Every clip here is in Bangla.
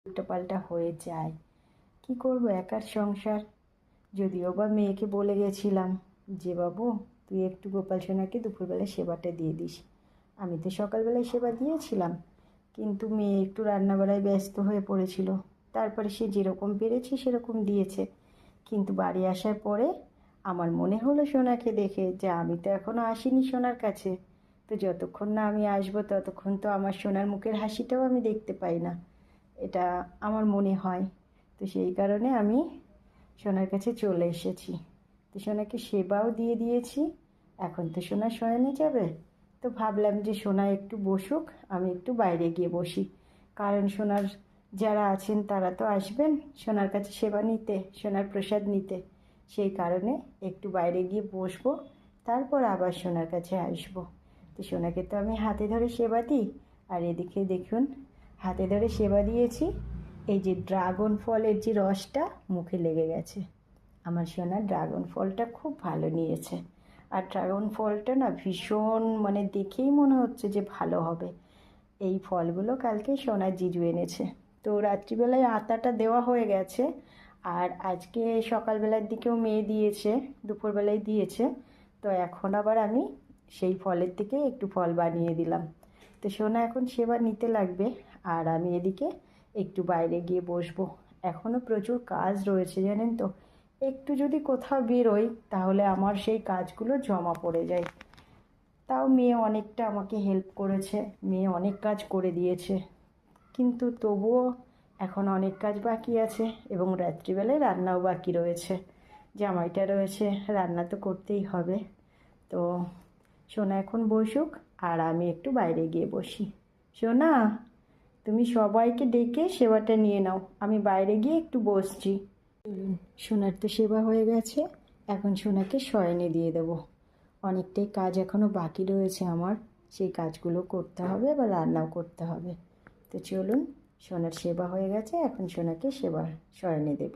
উল্টোপাল্টা হয়ে যায়। কি করব, একার সংসার। যদিও বা মেয়েকে বলে গেছিলাম যে বাবু তুই একটু গোপাল সোনাকে দুপুরবেলা সেবাটা দিয়ে দিস। আমি তো সকালবেলায় সেবা দিয়েছিলাম, কিন্তু মেয়ে একটু রান্নাবাড়ায় ব্যস্ত হয়ে পড়েছিল। তারপরে সে যেরকম পেরেছে সেরকম দিয়েছে। কিন্তু বাড়ি আসার পরে আমার মনে হলো সোনাকে দেখে যে আমি তো এখনও আসিনি সোনার কাছে, তো যতক্ষণ না আমি আসবো ততক্ষণ তো আমার সোনার মুখের হাসিটাও আমি দেখতে পাই না, এটা আমার মনে হয়। তো সেই কারণে আমি সোনার কাছে চলে এসেছি। তো সোনাকে সেবাও দিয়ে দিয়েছি। এখন তো সোনা শয়নে যাবে, তো ভাবলাম যে সোনা একটু বসুক, আমি একটু বাইরে গিয়ে বসি। কারণ সোনার যারা আছেন তারা তো আসবেন সোনার কাছে সেবা নিতে, সোনার প্রসাদ নিতে। সেই কারণে একটু বাইরে গিয়ে বসবো, তারপর আবার সোনার কাছে আসবো। তো সোনাকে তো আমি হাতে ধরে সেবা দিই, আর এদিকে দেখুন হাতে ধরে সেবা দিয়েছি, এই যে ড্রাগন ফলের যে রসটা মুখে লেগে গেছে। আমার সোনা ড্রাগন ফলটা খুব ভালো নিয়েছে। আর ড্রাগন ফলটা না ভীষণ, মানে দেখেই মনে হচ্ছে যে ভালো হবে। এই ফলগুলো কালকে সোনার জিজু এনেছে। তো রাত্রিবেলায় আতাটা দেওয়া হয়ে গেছে, আর আজকে সকালবেলার দিকেও মেয়ে দিয়েছে, দুপুরবেলায় দিয়েছে। তো এখন আবার আমি সেই ফলের থেকে একটু ফল বানিয়ে দিলাম। তো সোনা এখন সেবা নিতে লাগবে, আর আমি এদিকে একটু বাইরে গিয়ে বসবো। এখনও প্রচুর কাজ রয়েছে জানেন তো, একটু যদি কোথাও বেরোই তাহলে আমার সেই কাজগুলো জমা পড়ে যায়। তাও মেয়ে অনেকটা আমাকে হেল্প করেছে, মেয়ে অনেক কাজ করে দিয়েছে, কিন্তু তবুও এখন অনেক কাজ বাকি আছে, এবং রাত্রিবেলায় রান্নাও বাকি রয়েছে। জামাইটা রয়েছে, রান্না তো করতেই হবে। তো সোনা এখন বসুক, আর আমি একটু বাইরে গিয়ে বসি। সোনা, তুমি সবাইকে ডেকে সেবাটা নিয়ে নাও, আমি বাইরে গিয়ে একটু বসছি। সোনার তো সেবা হয়ে গেছে, এখন সোনাকে শয়নে দিয়ে দেবো। অনেকটাই কাজ এখনও বাকি রয়েছে আমার, সেই কাজগুলো করতে হবে, বা রান্নাও করতে হবে। তো চলুন, সোনার সেবা হয়ে গেছে, এখন সোনাকে শয়নে দেব।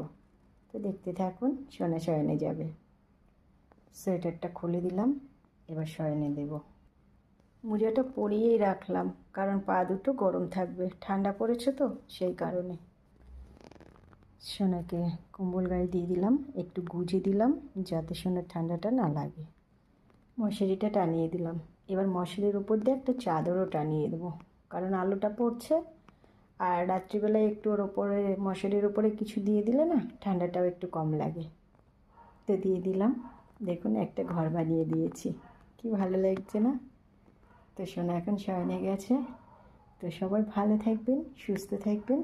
তো দেখতে থাকুন, সোনা শয়নে যাবে। সোয়েটারটা খুলে দিলাম, এবার শয়নে দেব। মোজাটা পরিয়েই রাখলাম, কারণ পা দুটো গরম থাকবে, ঠান্ডা পড়েছে তো সেই কারণে। সোনাকে কম্বল গায়ে দিয়ে দিলাম, একটু গুজে দিলাম যাতে সোনার ঠান্ডাটা না লাগে। মশারিটা টানিয়ে দিলাম, এবার মশারির উপর দিয়ে একটা চাদরও টানিয়ে দেবো, কারণ আলোটা পড়ছে। আর রাত্রিবেলায় একটু ওর ওপরে, মশারির উপরে কিছু দিয়ে দিলে না ঠান্ডাটাও একটু কম লাগে। তো দিয়ে দিলাম, দেখুন একটা ঘর বানিয়ে দিয়েছি, কি ভালো লাগছে না? তো সোনা এখন শয়নে গেছে। তো সবাই ভালো থাকবেন, সুস্থ থাকবেন।